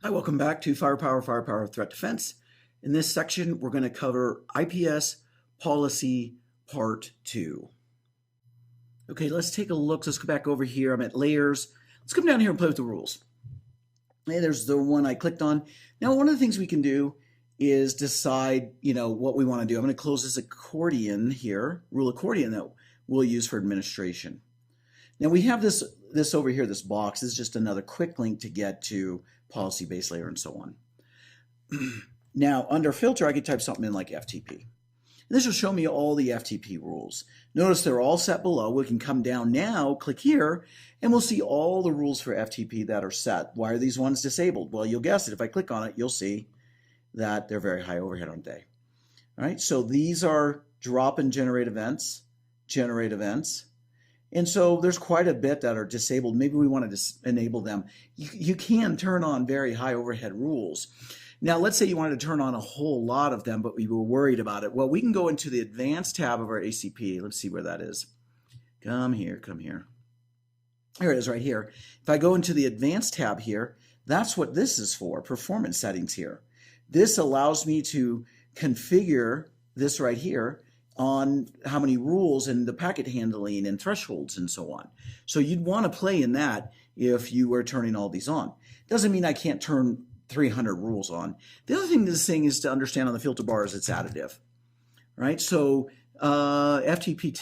Hi, welcome back to Firepower Threat Defense. In this section, we're going to cover IPS Policy Part 2. Okay, let's take a look. Let's go back over here. I'm at Layers. Let's come down here and play with the rules. Hey, there's the one I clicked on. Now, one of the things we can do is decide, what we want to do. I'm going to close this accordion here, rule accordion that we'll use for administration. Now, we have this over here, this box. This is just another quick link to get to policy base layer and so on. Now, under filter, I could type something in like FTP. And this will show me all the FTP rules. Notice they're all set below. We can come down now, click here, and we'll see all the rules for FTP that are set. Why are these ones disabled? Well, you'll guess it. If I click on it, you'll see that they're very high overhead on day. All right, so these are drop and generate events. And so there's quite a bit that are disabled. Maybe we want to enable them. You can turn on very high overhead rules. Now, let's say you wanted to turn on a whole lot of them, but we were worried about it. Well, we can go into the advanced tab of our ACP. Let's see where that is. Come here. Here it is right here. If I go into the advanced tab here, that's what this is for, performance settings here. This allows me to configure this right here on how many rules and the packet handling and thresholds and so on. So you'd want to play in that if you were turning all these on. Doesn't mean I can't turn 300 rules on. The other thing this thing is to understand on the filter bar is it's additive, right? So FTP,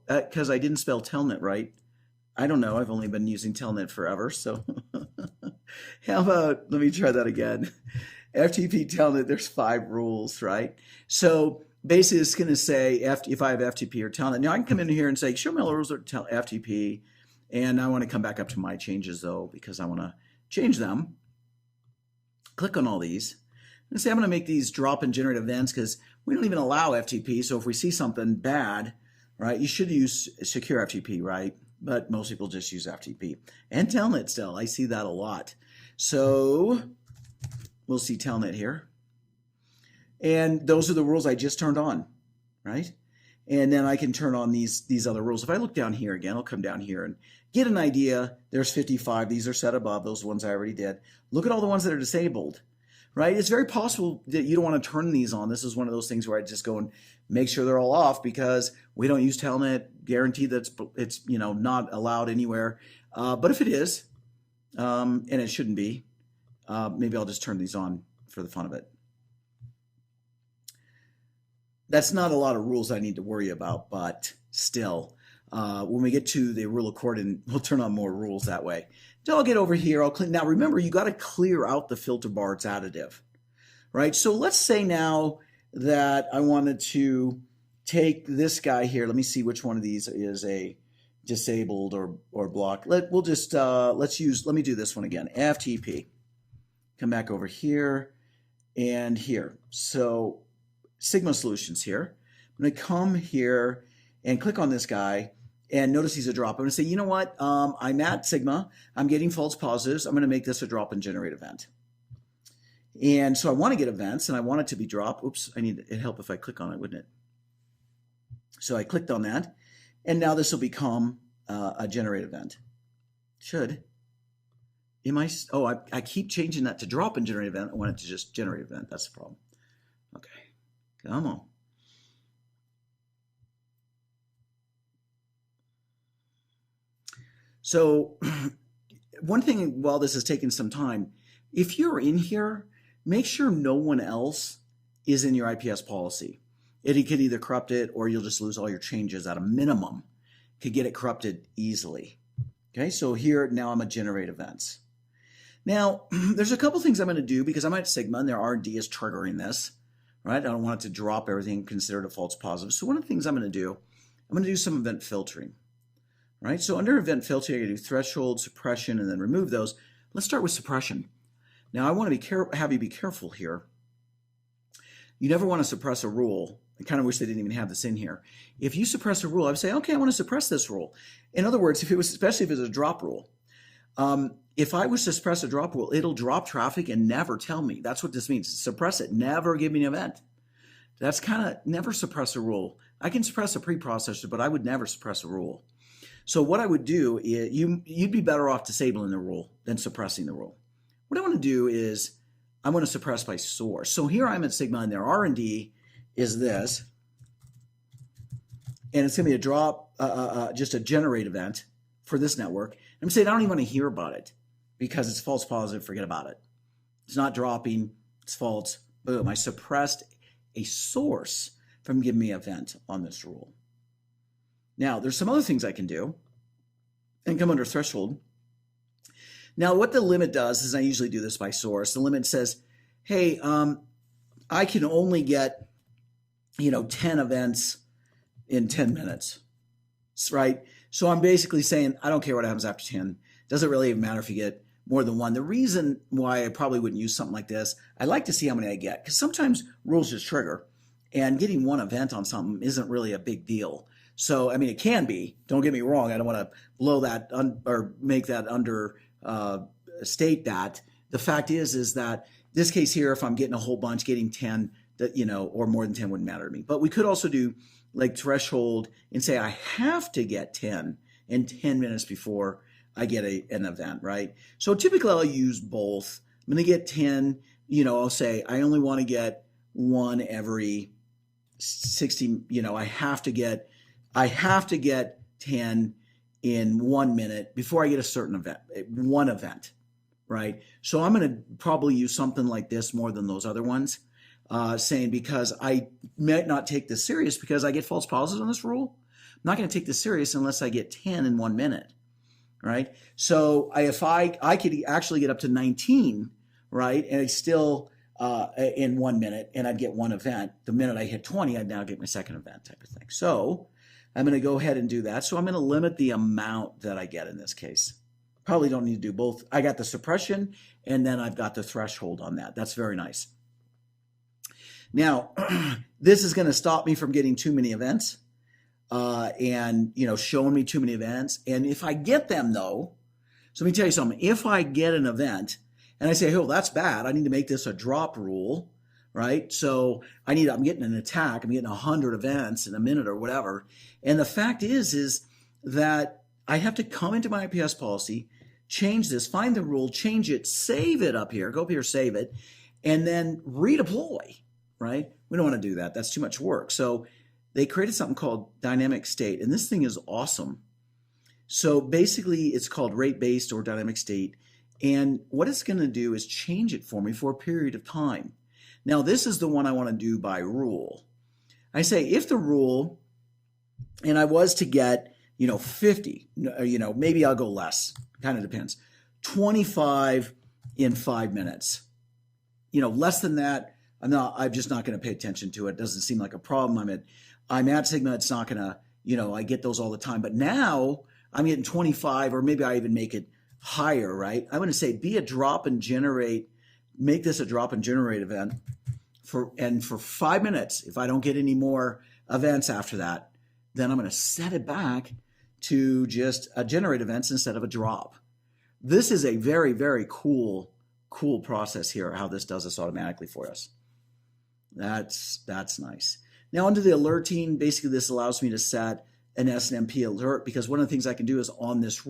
because I didn't spell telnet right. I don't know, I've only been using telnet forever, so how about, let me try that again. FTP telnet, there's 5 rules, right? So basically, it's going to say if I have FTP or telnet. Now, I can come in here and say, show me all the rules of FTP. And I want to come back up to my changes, though, because I want to change them. Click on all these. And say I'm going to make these drop and generate events because we don't even allow FTP. So if we see something bad, right, you should use secure FTP, right? But most people just use FTP. And telnet still. I see that a lot. So we'll see telnet here. And those are the rules I just turned on, right? And then I can turn on these other rules. If I look down here again, I'll come down here and get an idea. There's 55. These are set above, those ones I already did. Look at all the ones that are disabled, right? It's very possible that you don't want to turn these on. This is one of those things where I just go and make sure they're all off because we don't use telnet, guarantee that it's not allowed anywhere. But if it is, and it shouldn't be, maybe I'll just turn these on for the fun of it. That's not a lot of rules I need to worry about, but still, when we get to the rule accordion, we'll turn on more rules that way. So I'll get over here. I'll clean. Now, remember, you got to clear out the filter bar. It's additive, right? So let's say now that I wanted to take this guy here. Let me see which one of these is a disabled or blocked. Let me do this one again. FTP. Come back over here and here. So Sigma Solutions here. I'm going to come here and click on this guy and notice he's a drop. I'm going to say, you know what? I'm at Sigma. I'm getting false positives. I'm going to make this a drop and generate event. And so I want to get events and I want it to be drop. Oops, it'd help if I click on it, wouldn't it? So I clicked on that and now this will become a generate event. Should. I keep changing that to drop and generate event. I want it to just generate event. That's the problem. Okay. Come on. So one thing while this is taking some time, if you're in here, make sure no one else is in your IPS policy. It could either corrupt it or you'll just lose all your changes at a minimum. Could get it corrupted easily. Okay, so here now I'm at generate events. Now, there's a couple things I'm going to do because I'm at Sigma and their R&D is triggering this. Right? I don't want it to drop everything considered a false positive. So one of the things I'm going to do some event filtering. Right? So under event filtering, I do threshold, suppression, and then remove those. Let's start with suppression. Now I want to have you be careful here. You never want to suppress a rule. I kind of wish they didn't even have this in here. If you suppress a rule, I would say, okay, I want to suppress this rule. In other words, especially if it's a drop rule. If I was to suppress a drop rule, it'll drop traffic and never tell me. That's what this means. Suppress it. Never give me an event. That's kind of never suppress a rule. I can suppress a preprocessor, but I would never suppress a rule. So what I would do is you'd be better off disabling the rule than suppressing the rule. what I want to do is I want to suppress by source. So here I'm at sigma, and their R&D is this, and it's going to be a drop, just a generate event for this network. I'm saying I don't even want to hear about it because it's false positive, forget about it. It's not dropping, it's false, boom. I suppressed a source from giving me an event on this rule. Now, there's some other things I can do and come under threshold. Now, what the limit does is I usually do this by source. The limit says, hey, I can only get, 10 events in 10 minutes, right? So I'm basically saying, I don't care what happens after 10. Doesn't really even matter if you get more than one. The reason why I probably wouldn't use something like this, I like to see how many I get, because sometimes rules just trigger, and getting one event on something isn't really a big deal. So, I mean, it can be. Don't get me wrong. I don't want to blow that or make that under state that. The fact is that this case here, if I'm getting a whole bunch, getting 10, that or more than 10 wouldn't matter to me. But we could also do like threshold and say I have to get 10 in 10 minutes before I get an event, right? So typically I'll use both. I'm going to get 10, I'll say I only want to get one every 60, I have to get 10 in 1 minute before I get a certain event, one event, right? So I'm going to probably use something like this more than those other ones, saying because I might not take this serious because I get false positives on this rule. I'm not going to take this serious unless I get 10 in 1 minute, right? So if I could actually get up to 19, right, and it's still in 1 minute, and I'd get one event. The minute I hit 20, I'd now get my second event type of thing. So I'm going to go ahead and do that. So I'm going to limit the amount that I get in this case. Probably don't need to do both. I got the suppression, and then I've got the threshold on that. That's very nice. Now, this is going to stop me from getting too many events and, showing me too many events. And if I get them, though, so let me tell you something. If I get an event and I say, oh, that's bad, I need to make this a drop rule, right? So I'm getting an attack. I'm getting 100 events in a minute or whatever. And the fact is that I have to come into my IPS policy, change this, find the rule, change it, save it up here, go up here, save it, and then redeploy, right? We don't want to do that. That's too much work. So they created something called dynamic state, and this thing is awesome. So basically, it's called rate-based or dynamic state, and what it's going to do is change it for me for a period of time. Now, this is the one I want to do by rule. I say if the rule, and I was to get, 50, maybe I'll go less, kind of depends, 25 in 5 minutes. Less than that, I'm just not going to pay attention to it. It doesn't seem like a problem. I'm at Sigma. It's not going to, I get those all the time. But now I'm getting 25, or maybe I even make it higher, right? I'm going to say be a drop and generate, make this a drop and generate event for 5 minutes. If I don't get any more events after that, then I'm going to set it back to just generate events instead of a drop. This is a very, very cool process here, how this does this automatically for us. That's nice. Now onto the alerting. Basically, this allows me to set an SNMP alert, because one of the things I can do is on this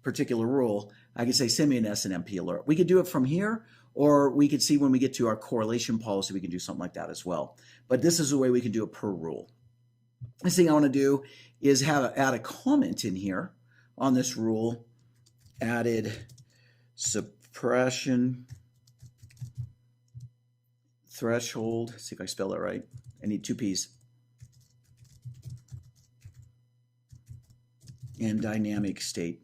particular rule, I can say send me an SNMP alert. We could do it from here, or we could see when we get to our correlation policy, we can do something like that as well. But this is the way we can do it per rule. Next thing I want to do is add a comment in here on this rule, added suppression threshold. See if I spell it right. I need 2 P's. And dynamic state.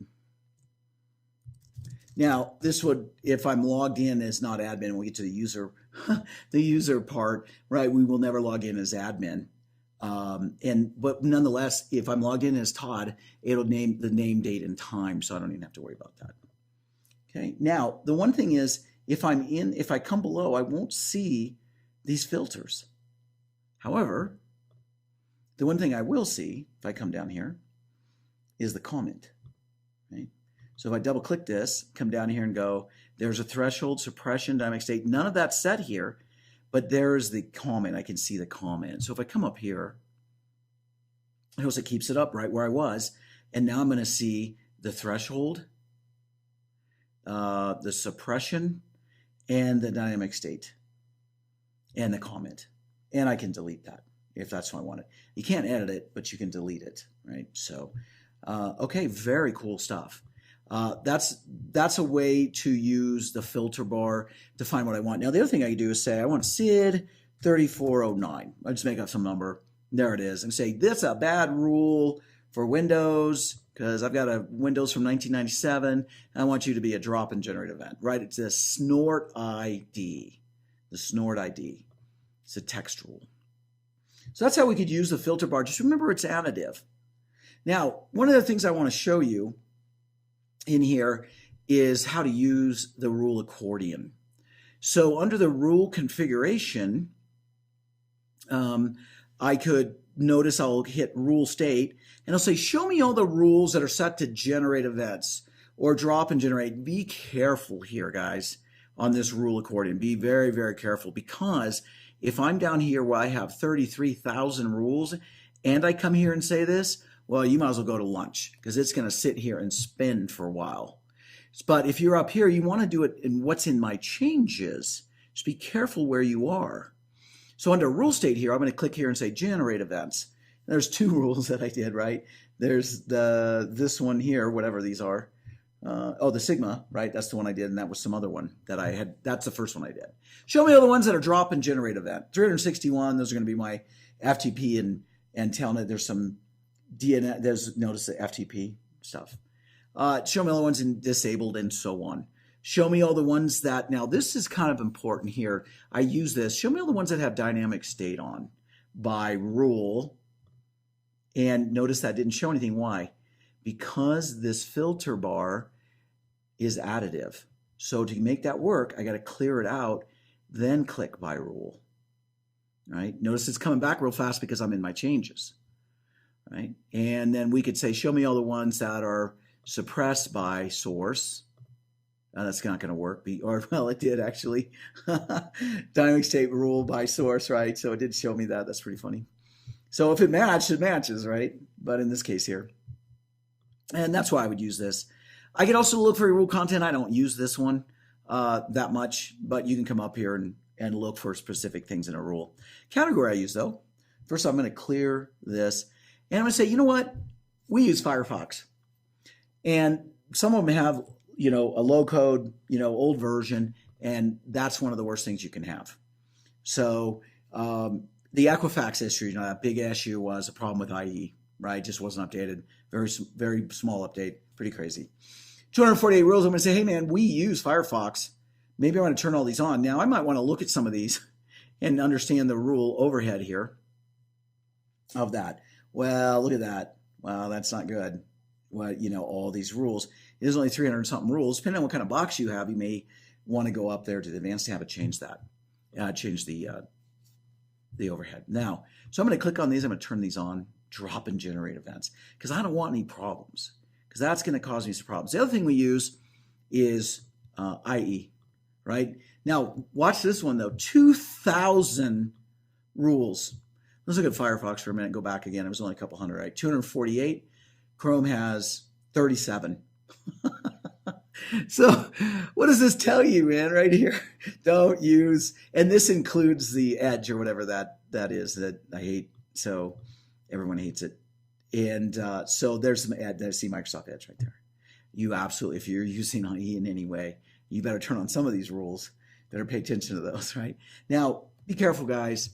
Now, this would, if I'm logged in as not admin, and we get to the user, the user part, right? We will never log in as admin. But nonetheless, if I'm logged in as Todd, it'll name the name, date, and time, so I don't even have to worry about that. Okay. Now, the one thing is, if I come below, I won't see these filters. However, the one thing I will see, if I come down here, is the comment. Okay? So if I double click this, come down here and go, there's a threshold, suppression, dynamic state. None of that's set here, but there's the comment. I can see the comment. So if I come up here, notice it keeps it up right where I was. And now I'm going to see the threshold the suppression, and the dynamic state, and the comment. And I can delete that if that's what I want it. You can't edit it, but you can delete it, right? So, okay, very cool stuff. That's a way to use the filter bar to find what I want. Now, the other thing I can do is say, I want SID 3409. I just make up some number. There it is. And say, that's a bad rule for Windows because I've got a Windows from 1997. And I want you to be a drop and generate event, right? It's a snort ID, the snort ID. It's a text rule. So that's how we could use the filter bar. Just remember it's additive. Now, one of the things I want to show you in here is how to use the rule accordion. So under the rule configuration, I could notice I'll hit rule state and I'll say, show me all the rules that are set to generate events or drop and generate. Be careful here, guys, on this rule accordion. Be very, very careful, because if I'm down here where I have 33,000 rules and I come here and say this, well, you might as well go to lunch because it's going to sit here and spin for a while. But if you're up here, you want to do it in what's in my changes. Just be careful where you are. So under rule state here, I'm going to click here and say generate events. There's two rules that I did, right? There's this one here, whatever these are. The Sigma, right? That's the one I did, and that was some other one that I had. That's the first one I did. Show me all the ones that are drop and generate event. 361, those are going to be my FTP and telnet. There's some DNS, notice the FTP stuff. Show me all the ones in disabled and so on. Show me all the ones that, now this is kind of important here. I use this. Show me all the ones that have dynamic state on by rule. And notice that didn't show anything. Why? Because this filter bar is additive. So to make that work, I got to clear it out, then click by rule. Right? Notice it's coming back real fast because I'm in my changes. Right? And then we could say, show me all the ones that are suppressed by source. That's not going to work. Well, it did actually. Dynamic state rule by source, right? So it did show me that. That's pretty funny. So if it matched, it matches, right? But in this case here. And that's why I would use this. I could also look for rule content. I don't use this one that much, but you can come up here and look for specific things in a rule. Category I use, though. First, I'm going to clear this. And I'm going to say, you know what? We use Firefox. And some of them have, a low code, old version, and that's one of the worst things you can have. So the Equifax issue, that big issue was a problem with IE, right? Just wasn't updated. Very, very small update. Pretty crazy. 248 rules. I'm going to say, hey, man, we use Firefox. Maybe I want to turn all these on. Now, I might want to look at some of these and understand the rule overhead here of that. Well, look at that. Well, that's not good. Well, all these rules. There's only 300 something rules. Depending on what kind of box you have, you may want to go up there to the advanced tab and change that. Change the overhead. Now, so I'm going to click on these. I'm going to turn these on, drop and generate events, because I don't want any problems, because that's going to cause me some problems. The other thing we use is IE, right? Now, watch this one, though. 2,000 rules. Let's look at Firefox for a minute. Go back again. It was only a couple hundred, right? 248. Chrome has 37. So what does this tell you, man, right here? Don't use, and this includes the Edge or whatever that is that I hate. So everyone hates it. And so there's some there's Microsoft Edge right there. You absolutely, if you're using IE in any way, you better turn on some of these rules. Better pay attention to those, right? Now, be careful, guys.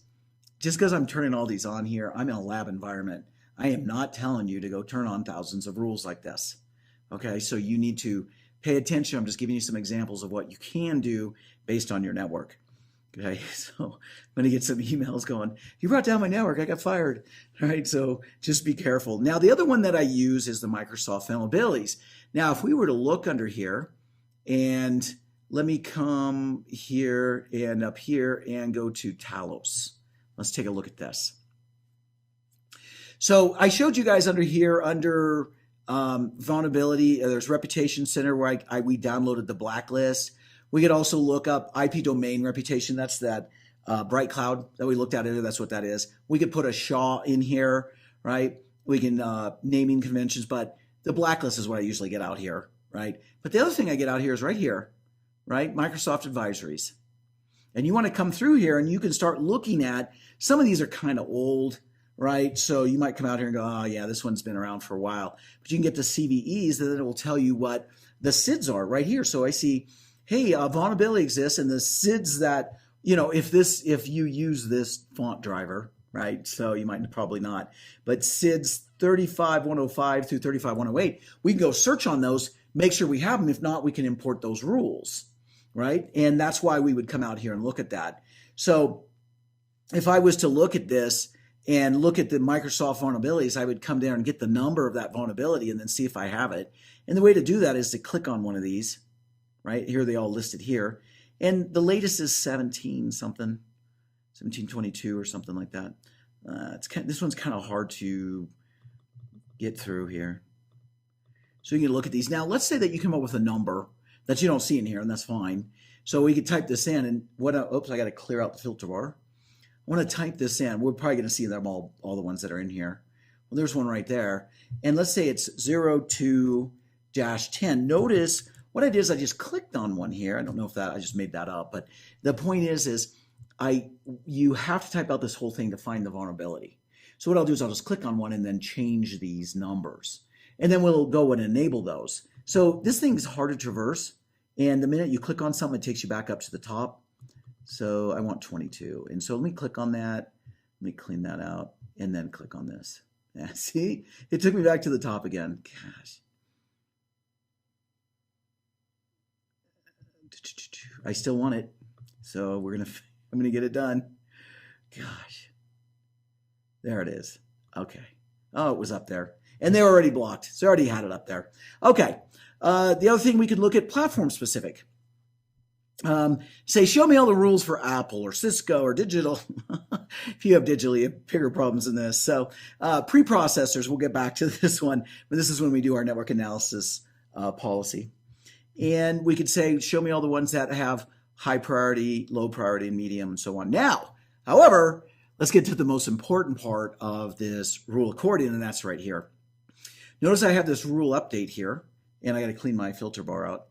Just because I'm turning all these on here, I'm in a lab environment. I am not telling you to go turn on thousands of rules like this. Okay, so you need to pay attention. I'm just giving you some examples of what you can do based on your network. Okay, so I'm going to get some emails going, you brought down my network, I got fired. All right, so just be careful. Now, the other one that I use is the Microsoft vulnerabilities. Now, if we were to look under here, and let me come here and up here and go to Talos. Let's take a look at this. So I showed you guys under here, under vulnerability, there's Reputation Center where we downloaded the blacklist. We could also look up IP domain reputation. That's that bright cloud that we looked at earlier. That's what that is. We could put a SHA in here, right? We can naming conventions, but the blacklist is what I usually get out here. right? But the other thing I get out here is right here, right? Microsoft advisories. And you want to come through here and you can start looking at, some of these are kind of old, right? So you might come out here and go, oh yeah, this one's been around for a while. But you can get the CVEs, and then it will tell you what the SIDs are right here. So I see, hey, vulnerability exists, and the SIDs that, if you use this font driver, right? So you might probably not, but SIDs 35105 through 35108, we can go search on those, make sure we have them. If not, we can import those rules, right? And that's why we would come out here and look at that. So if I was to look at this and look at the Microsoft vulnerabilities, I would come down and get the number of that vulnerability and then see if I have it. And the way to do that is to click on one of these, right? Here they all listed here. And the latest is 17 something, 1722 or something like that. This one's kind of hard to get through here. So you can look at these. Now, let's say that you come up with a number that you don't see in here, and that's fine. So we could type this in, and oops, I got to clear out the filter bar. I want to type this in. We're probably going to see them all the ones that are in here. Well, there's one right there. And let's say it's 02-10. Notice what I did is I just clicked on one here. I don't know if I just made that up, but the point is you have to type out this whole thing to find the vulnerability. So what I'll do is I'll just click on one and then change these numbers. And then we'll go and enable those. So this thing is hard to traverse. And the minute you click on something, it takes you back up to the top. So I want 22. And so let me click on that. Let me clean that out and then click on this. Yeah, see, it took me back to the top again. Gosh. I still want it. So I'm going to get it done. Gosh. There it is. Okay. Oh, it was up there. And they were already blocked. So I already had it up there. Okay. The other thing we could look at, platform specific. Say, show me all the rules for Apple or Cisco or digital. If you have digital, you have bigger problems than this. So preprocessors, we'll get back to this one, but this is when we do our network analysis policy. And we could say, show me all the ones that have high priority, low priority, and medium, and so on. Now, however, let's get to the most important part of this rule accordion, and that's right here. Notice I have this rule update here, and I got to clean my filter bar out.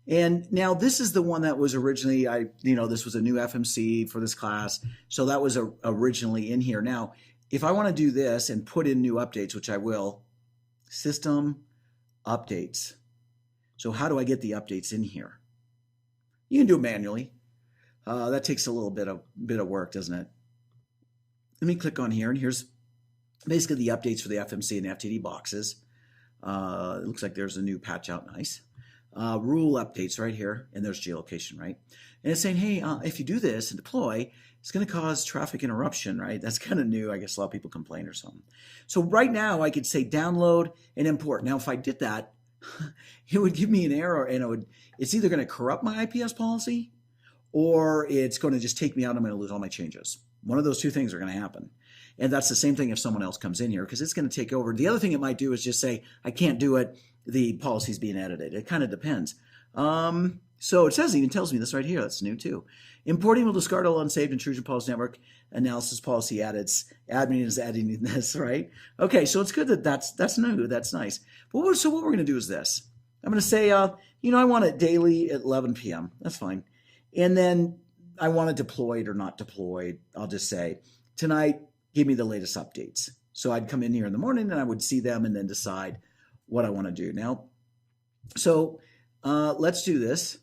And now this is the one that was originally, this was a new FMC for this class. So that was originally in here. Now, if I want to do this and put in new updates, which I will, system updates. So how do I get the updates in here? You can do it manually. That takes a little bit of work, doesn't it? Let me click on here, and here's basically the updates for the FMC and FTD boxes. It looks like there's a new patch out. Nice. Rule updates right here, and there's geolocation, right? And it's saying, hey, if you do this and deploy, it's going to cause traffic interruption, right? That's kind of new. I guess a lot of people complain or something. So right now, I could say download and import. Now, if I did that, it would give me an error, and it's either going to corrupt my IPS policy, or it's going to just take me out. I'm going to lose all my changes. One of those two things are going to happen. And that's the same thing if someone else comes in here, because it's going to take over. The other thing it might do is just say, I can't do it. The policy's being edited. It kind of depends. So it says, even tells me this right here. That's new too. Importing will discard all unsaved intrusion policy network analysis policy edits. Admin is adding this, right? Okay, so it's good that's new. That's nice. But so what we're going to do is this. I'm going to say, I want it daily at 11 p.m. That's fine. And then I want it deployed or not deployed. I'll just say, tonight, give me the latest updates. So I'd come in here in the morning and I would see them and then decide what I want to do. Now, so let's do this.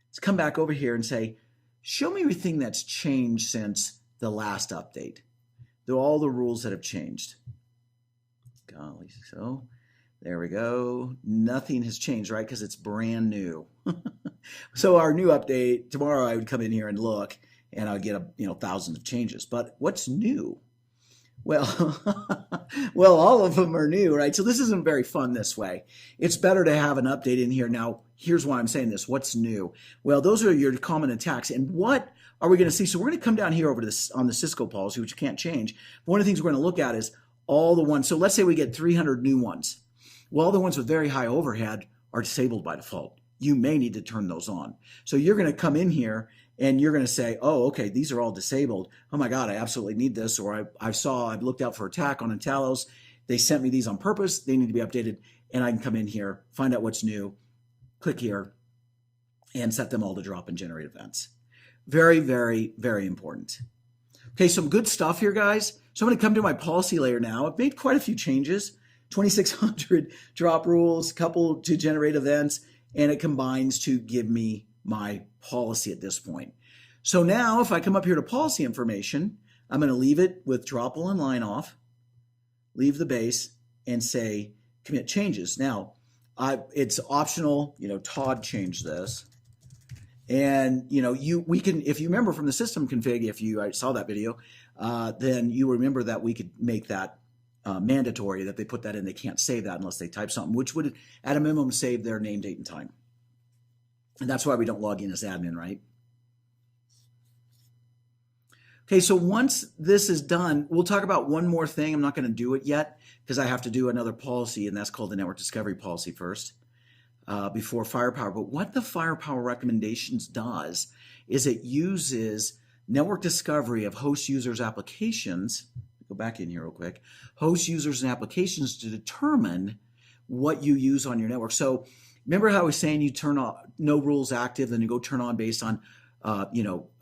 Let's come back over here and say, show me everything that's changed since the last update. All the rules that have changed. Golly, so there we go. Nothing has changed, right? Because it's brand new. So our new update, tomorrow I would come in here and look, and I would get thousands of changes. But what's new? Well, all of them are new, right? So this isn't very fun this way. It's better to have an update in here. Now, here's why I'm saying this. What's new? Well, those are your common attacks. And what are we going to see? So we're going to come down here over to this on the Cisco policy, which you can't change. One of the things we're going to look at is all the ones. So let's say we get 300 new ones. Well, all the ones with very high overhead are disabled by default. You may need to turn those on. So you're going to come in here and you're going to say, oh, okay, these are all disabled. Oh my God, I absolutely need this. Or I've looked out for attack on Intalos. They sent me these on purpose. They need to be updated. And I can come in here, find out what's new, click here and set them all to drop and generate events. Very, very, very important. Okay, some good stuff here, guys. So I'm going to come to my policy layer now. I've made quite a few changes. 2,600 drop rules, couple to generate events, and it combines to give me my policy at this point. So now if I come up here to policy information, I'm going to leave it with dropple and line off, leave the base, and say commit changes. Now, it's optional. Todd changed this. And we can, if you remember from the system config, if you saw that video, then you remember that we could make that mandatory, that they put that in. They can't save that unless they type something, which would at a minimum save their name, date, and time. And that's why we don't log in as admin, right? Okay, so once this is done, we'll talk about one more thing. I'm not going to do it yet because I have to do another policy, and that's called the network discovery policy first. Before firepower. But what the firepower recommendations does is it uses network discovery of host users applications. Go back in here real quick. Host users and applications to determine what you use on your network. So remember how I was saying you turn on no rules active, then you go turn on based on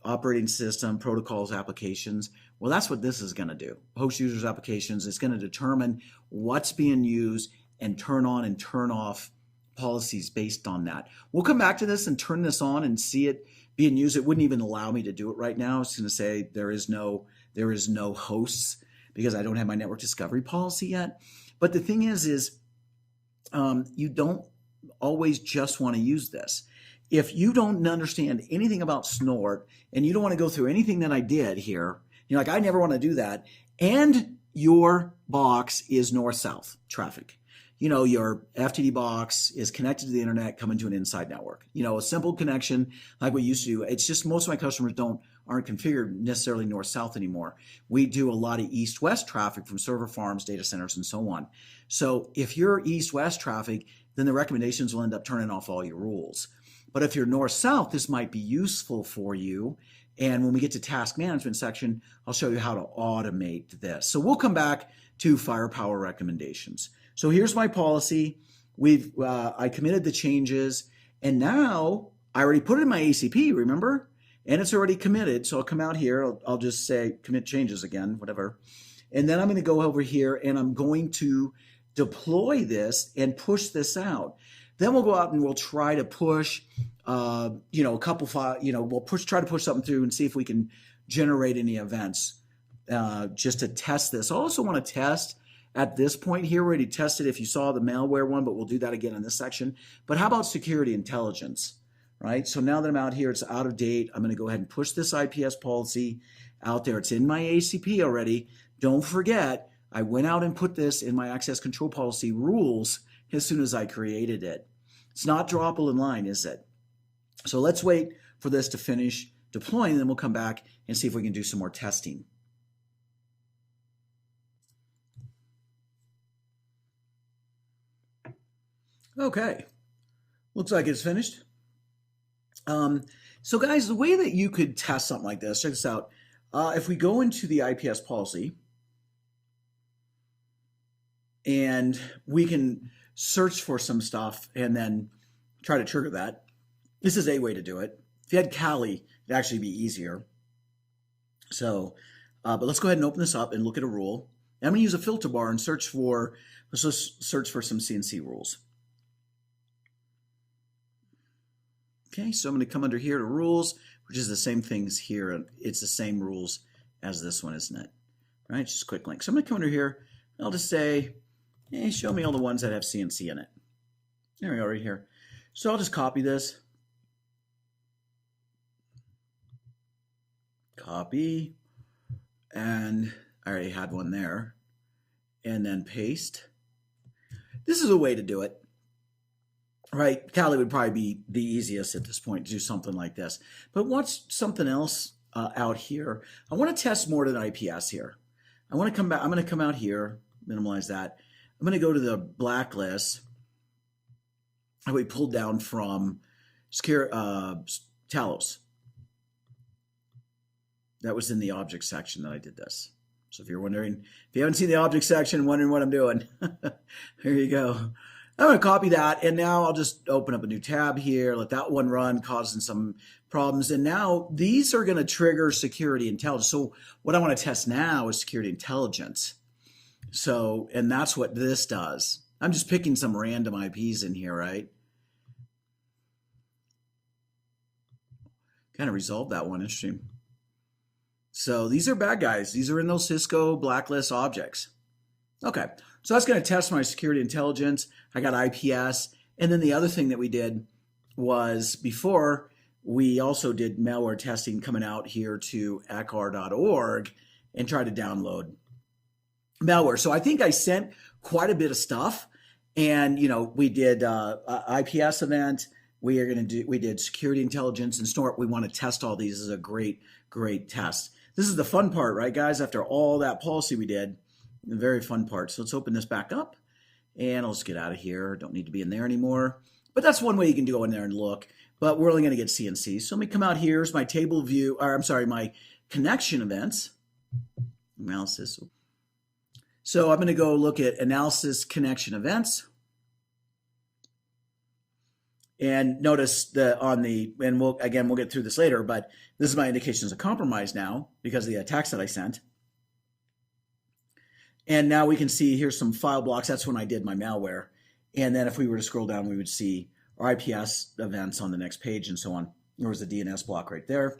operating system, protocols, applications. Well, that's what this is going to do. Host users applications is going to determine what's being used and turn on and turn off policies based on that. We'll come back to this and turn this on and see it being used. It wouldn't even allow me to do it right now. It's going to say there is no hosts because I don't have my network discovery policy yet. But the thing is you don't always just want to use this. If you don't understand anything about Snort and you don't want to go through anything that I did here, I never want to do that. And your box is north-south traffic. Your FTD box is connected to the internet coming to an inside network. A simple connection like we used to do. It's just most of my customers aren't configured necessarily north-south anymore. We do a lot of east-west traffic from server farms, data centers, and so on. So if you're east-west traffic, then the recommendations will end up turning off all your rules. But if you're north-south, this might be useful for you. And when we get to task management section, I'll show you how to automate this. So we'll come back to firepower recommendations. So here's my policy. I committed the changes, and now I already put it in my ACP, remember? And it's already committed. So I'll come out here. I'll just say commit changes again, whatever. And then I'm going to go over here and I'm going to deploy this and push this out. Then we'll go out and we'll try to push, a couple files, we'll try to push something through and see if we can generate any events just to test this. I also want to test at this point here. We already tested if you saw the malware one, but we'll do that again in this section. But how about security intelligence, right? So now that I'm out here, it's out of date. I'm going to go ahead and push this IPS policy out there. It's in my ACP already. Don't forget, I went out and put this in my access control policy rules as soon as I created it. It's not dropable in line, is it? So let's wait for this to finish deploying, and then we'll come back and see if we can do some more testing. Okay, looks like it's finished. So guys, the way that you could test something like this, check this out. If we go into the IPS policy and we can search for some stuff and then try to trigger that. This is a way to do it. If you had Kali, it'd actually be easier. So, but let's go ahead and open this up and look at a rule. And I'm going to use a filter bar and let's just search for some CNC rules. Okay, so I'm going to come under here to rules, which is the same things here. It's the same rules as this one, isn't it? All right, just a quick link. So I'm going to come under here. I'll just say, hey, show me all the ones that have CNC in it. There we go, right here. So I'll just copy this. Copy. And I already had one there. And then paste. This is a way to do it. Right, Kali would probably be the easiest at this point to do something like this. But what's something else out here? I want to test more than IPS here. I want to come back. I'm going to come out here, minimize that. I'm going to go to the blacklist that we pulled down from Talos. That was in the object section that I did this. So if you're wondering, if you haven't seen the object section, wondering what I'm doing, there you go. I'm going to copy that, and now I'll just open up a new tab here, let that one run, causing some problems. And now these are going to trigger security intelligence. So what I want to test now is security intelligence. So, and that's what this does. I'm just picking some random IPs in here, right? Kind of resolved that one, interesting. So these are bad guys. These are in those Cisco blacklist objects. Okay, so that's going to test my security intelligence. I got IPS. And then the other thing that we did was before, we also did malware testing coming out here to acar.org and try to download malware. So I think I sent quite a bit of stuff. And, you know, we did IPS event. We did security intelligence and snort. We want to test all these. This is a great test. This is the fun part, right, guys? After all that policy we did, the very fun part. So let's open this back up, and I'll just get out of here. Don't need to be in there anymore. But that's one way you can go in there and look. But we're only going to get CNC. So let me come out here. Here's my table view, or I'm sorry, my connection events. Analysis. So I'm going to go look at analysis connection events. And notice that on the, and we'll get through this later, but this is my indications of compromise now because of the attacks that I sent. And now we can see here's some file blocks. That's when I did my malware. And then if we were to scroll down, we would see our IPS events on the next page and so on. There was a DNS block right there.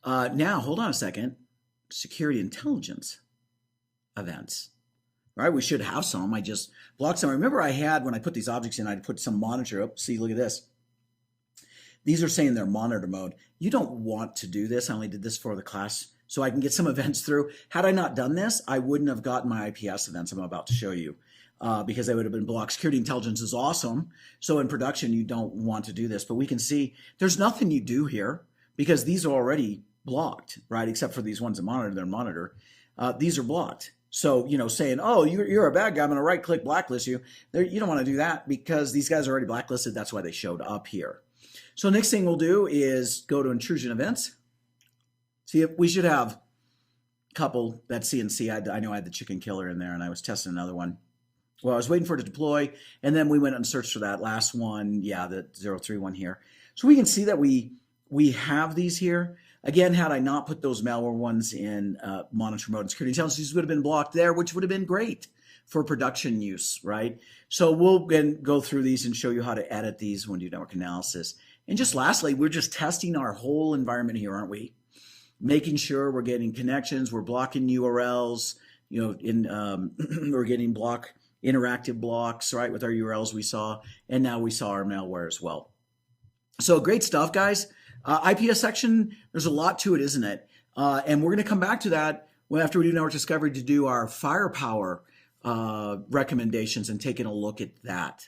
Now, hold on a second. Security intelligence events. Right, we should have some. I just blocked some. Remember I had, when I put these objects in, I'd put some monitor up. See, look at this. These are saying they're monitor mode. You don't want to do this. I only did this for the class so I can get some events through. Had I not done this, I wouldn't have gotten my IPS events I'm about to show you because they would have been blocked. Security intelligence is awesome. So in production, you don't want to do this. But we can see there's nothing you do here because these are already blocked, right? Except for these ones that monitor, they're monitor. These are blocked. So, you know, saying, oh, you're a bad guy, I'm going to right-click blacklist you. You don't want to do that because these guys are already blacklisted. That's why they showed up here. So next thing we'll do is go to intrusion events. See, if we should have a couple that CNC. I know I had the chicken killer in there, and I was testing another one. Well, I was waiting for it to deploy, and then we went and searched for that last one. Yeah, the 031 here. So we can see that we have these here. Again, had I not put those malware ones in monitor mode and security intelligence, these would have been blocked there, which would have been great for production use, right? So we'll then go through these and show you how to edit these when you do network analysis. And just lastly, we're just testing our whole environment here, aren't we? Making sure we're getting connections, we're blocking URLs, you know, we're getting interactive blocks, right, with our URLs we saw, and now we saw our malware as well. So great stuff, guys. IPS section, there's a lot to it, isn't it? And we're going to come back to that after we do network discovery to do our firepower recommendations and taking a look at that.